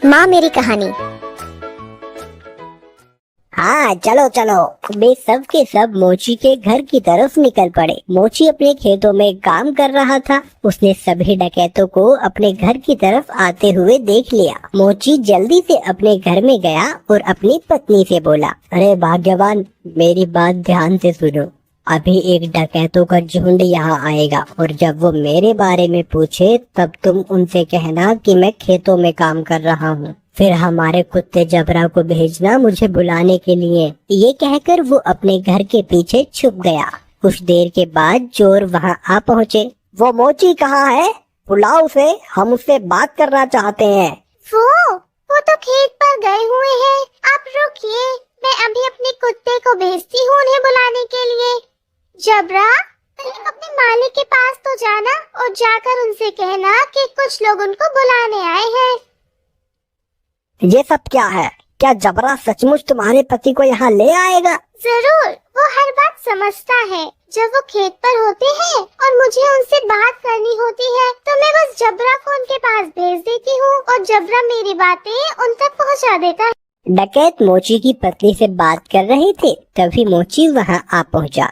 माँ मेरी कहानी। हाँ चलो चलो, वे सब के सब मोची के घर की तरफ निकल पड़े। मोची अपने खेतों में काम कर रहा था। उसने सभी डकैतों को अपने घर की तरफ आते हुए देख लिया। मोची जल्दी से अपने घर में गया और अपनी पत्नी से बोला, अरे भाग्यवान, मेरी बात ध्यान से सुनो। अभी एक डकैतों का झुंड यहाँ आएगा और जब वो मेरे बारे में पूछे तब तुम उनसे कहना कि मैं खेतों में काम कर रहा हूँ। फिर हमारे कुत्ते जबरा को भेजना मुझे बुलाने के लिए। ये कहकर वो अपने घर के पीछे छुप गया। कुछ देर के बाद चोर वहाँ आ पहुँचे। वो मोची कहाँ है? बुलाओ उसे, हम उससे बात करना चाहते हैं। वो तो खेत पर गए हुए हैं। आप रुकिए, मैं अभी अपने कुत्ते को भेजती हूँ उन्हें बुलाने के लिए। जबरा, पहले अपने मालिक के पास तो जाना और जाकर उनसे कहना कि कुछ लोग उनको बुलाने आए हैं। ये सब क्या है? क्या जबरा सचमुच तुम्हारे पति को यहाँ ले आएगा? जरूर, वो हर बात समझता है। जब वो खेत पर होते हैं और मुझे उनसे बात करनी होती है तो मैं बस जबरा को उनके पास भेज देती हूँ और जबरा मेरी बातें उन तक पहुँचा देता है। डकैत मोची की पत्नी से बात कर रहे थे, तभी मोची वहाँ आ पहुँचा।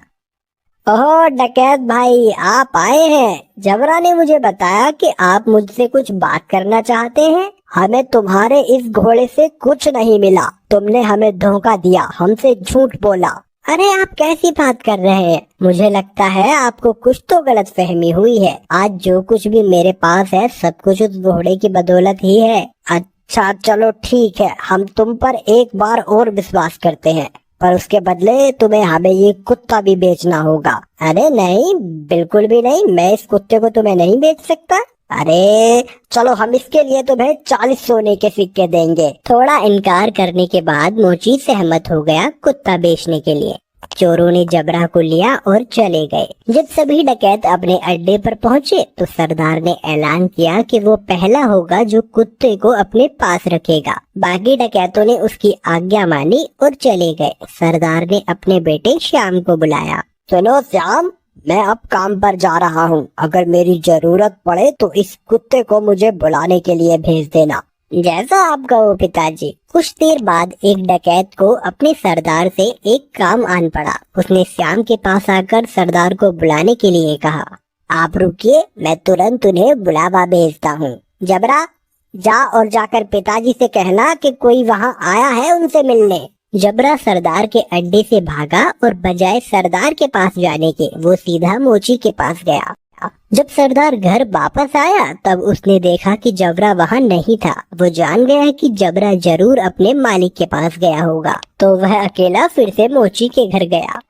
ओह डकैत भाई, आप आए हैं। जबरा ने मुझे बताया कि आप मुझसे कुछ बात करना चाहते हैं। हमें तुम्हारे इस घोड़े से कुछ नहीं मिला। तुमने हमें धोखा दिया, हमसे झूठ बोला। अरे आप कैसी बात कर रहे हैं? मुझे लगता है आपको कुछ तो गलतफहमी हुई है। आज जो कुछ भी मेरे पास है सब कुछ उस घोड़े की बदौलत ही है। अच्छा चलो ठीक है, हम तुम पर एक बार और विश्वास करते हैं, पर उसके बदले तुम्हें हमें ये कुत्ता भी बेचना होगा। अरे नहीं, बिल्कुल भी नहीं, मैं इस कुत्ते को तुम्हें नहीं बेच सकता। अरे चलो, हम इसके लिए तुम्हें 40 सोने के सिक्के देंगे। थोड़ा इनकार करने के बाद मोची सहमत हो गया कुत्ता बेचने के लिए। चोरों ने जबरा को लिया और चले गए। जब सभी डकैत अपने अड्डे पर पहुंचे तो सरदार ने ऐलान किया कि वो पहला होगा जो कुत्ते को अपने पास रखेगा। बाकी डकैतों ने उसकी आज्ञा मानी और चले गए। सरदार ने अपने बेटे श्याम को बुलाया। सुनो श्याम, मैं अब काम पर जा रहा हूँ। अगर मेरी जरूरत पड़े तो इस कुत्ते को मुझे बुलाने के लिए भेज देना। जैसा आप कहो पिताजी। कुछ देर बाद एक डकैत को अपने सरदार से एक काम आन पड़ा। उसने श्याम के पास आकर सरदार को बुलाने के लिए कहा, आप रुकिए, मैं तुरंत उन्हें बुलावा भेजता हूँ। जबरा, जा और जाकर पिताजी से कहना कि कोई वहाँ आया है उनसे मिलने। जबरा सरदार के अड्डे से भागा और बजाय सरदार के पास जाने के वो सीधा मोची के पास गया। जब सरदार घर वापस आया तब उसने देखा कि जबरा वहाँ नहीं था। वो जान गया कि जबरा जरूर अपने मालिक के पास गया होगा, तो वह अकेला फिर से मोची के घर गया।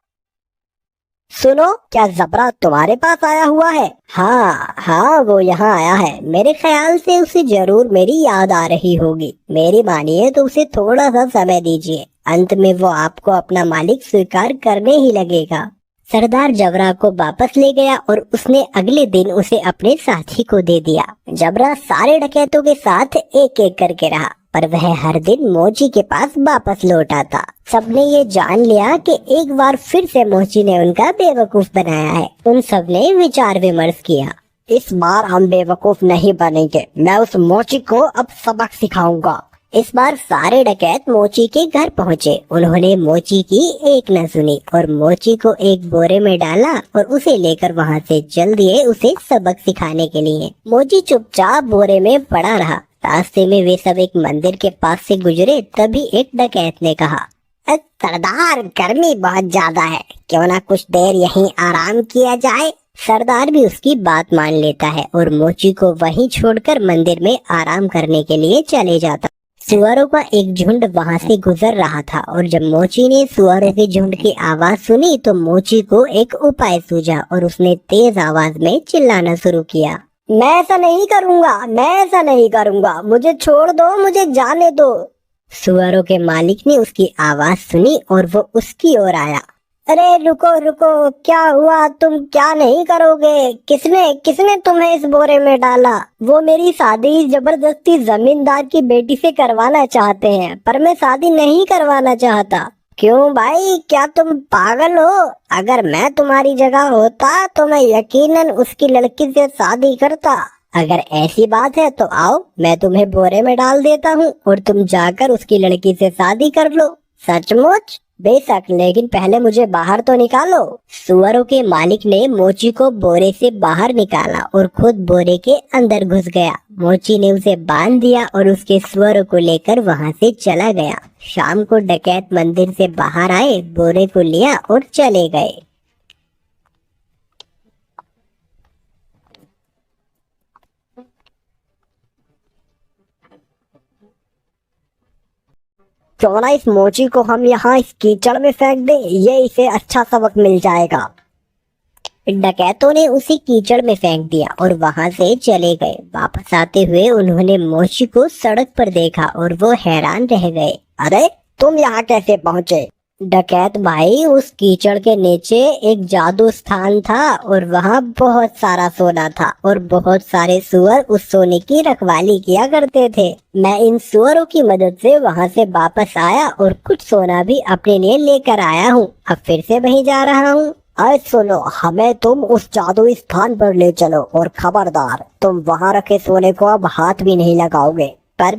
सुनो, क्या जबरा तुम्हारे पास आया हुआ है? हाँ, वो यहाँ आया है। मेरे ख्याल से उसे जरूर मेरी याद आ रही होगी। मेरी मानिए तो उसे थोड़ा सा समय दीजिए, अंत में वो आपको अपना मालिक स्वीकार करने ही लगेगा। सरदार जबरा को वापस ले गया और उसने अगले दिन उसे अपने साथी को दे दिया। जबरा सारे डकैतों के साथ एक एक करके रहा, पर वह हर दिन मोची के पास वापस लौट आता। सबने ये जान लिया कि एक बार फिर से मोची ने उनका बेवकूफ बनाया है। उन सबने विचार विमर्श किया, इस बार हम बेवकूफ नहीं बनेंगे। मैं उस मोची को अब सबक सिखाऊंगा। इस बार सारे डकैत मोची के घर पहुँचे। उन्होंने मोची की एक न सुनी और मोची को एक बोरे में डाला और उसे लेकर वहाँ से चल दिए उसे सबक सिखाने के लिए। मोची चुपचाप बोरे में पड़ा रहा। रास्ते में वे सब एक मंदिर के पास से गुजरे, तभी एक डकैत ने कहा, सरदार, गर्मी बहुत ज्यादा है, क्यों ना कुछ देर यहीं आराम किया जाए। सरदार भी उसकी बात मान लेता है और मोची को वहीं छोड़कर मंदिर में आराम करने के लिए चले जाता। सुअरों का एक झुंड वहां से गुजर रहा था और जब मोची ने सुअरों के झुंड की आवाज सुनी तो मोची को एक उपाय सूझा और उसने तेज आवाज में चिल्लाना शुरू किया, मैं ऐसा नहीं करूँगा, मैं ऐसा नहीं करूँगा, मुझे छोड़ दो, मुझे जाने दो। सुअरों के मालिक ने उसकी आवाज सुनी और वो उसकी ओर आया। अरे रुको रुको, क्या हुआ? तुम क्या नहीं करोगे? किसने तुम्हें इस बोरे में डाला? वो मेरी शादी जबरदस्ती जमींदार की बेटी से करवाना चाहते हैं, पर मैं शादी नहीं करवाना चाहता। क्यों भाई, क्या तुम पागल हो? अगर मैं तुम्हारी जगह होता तो मैं यकीनन उसकी लड़की से शादी करता। अगर ऐसी बात है तो आओ, मैं तुम्हें बोरे में डाल देता हूँ और तुम जाकर उसकी लड़की से शादी कर लो। सचमुच? बेशक, लेकिन पहले मुझे बाहर तो निकालो। सुअरों के मालिक ने मोची को बोरे से बाहर निकाला और खुद बोरे के अंदर घुस गया। मोची ने उसे बांध दिया और उसके सुअरों को लेकर वहां से चला गया। शाम को डकैत मंदिर से बाहर आए, बोरे को लिया और चले गए। क्यों ना इस मोची को हम यहाँ इस कीचड़ में फेंक दें, ये इसे अच्छा सबक मिल जाएगा। डकैतों ने उसी कीचड़ में फेंक दिया और वहां से चले गए। वापस आते हुए उन्होंने मोची को सड़क पर देखा और वो हैरान रह गए। अरे तुम यहाँ कैसे पहुँचे? डकैत भाई, उस कीचड़ के नीचे एक जादू स्थान था और वहाँ बहुत सारा सोना था और बहुत सारे सुअर उस सोने की रखवाली किया करते थे। मैं इन सुअरों की मदद से वहाँ से वापस आया और कुछ सोना भी अपने लिए लेकर आया हूँ। अब फिर से वहीं जा रहा हूँ। अरे सुनो, हमें तुम उस जादुई स्थान पर ले चलो और खबरदार, तुम वहाँ रखे सोने को अब हाथ भी नहीं लगाओगे। पर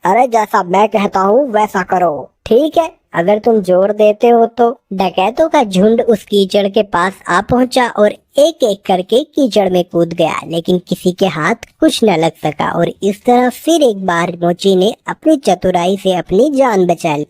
अरे जैसा मैं कहता हूँ वैसा करो। ठीक है, अगर तुम जोर देते हो तो। डकैतों का झुंड उस कीचड़ के पास आ पहुंचा और एक एक करके कीचड़ में कूद गया, लेकिन किसी के हाथ कुछ न लग सका और इस तरह फिर एक बार मोची ने अपनी चतुराई से अपनी जान बचा ली।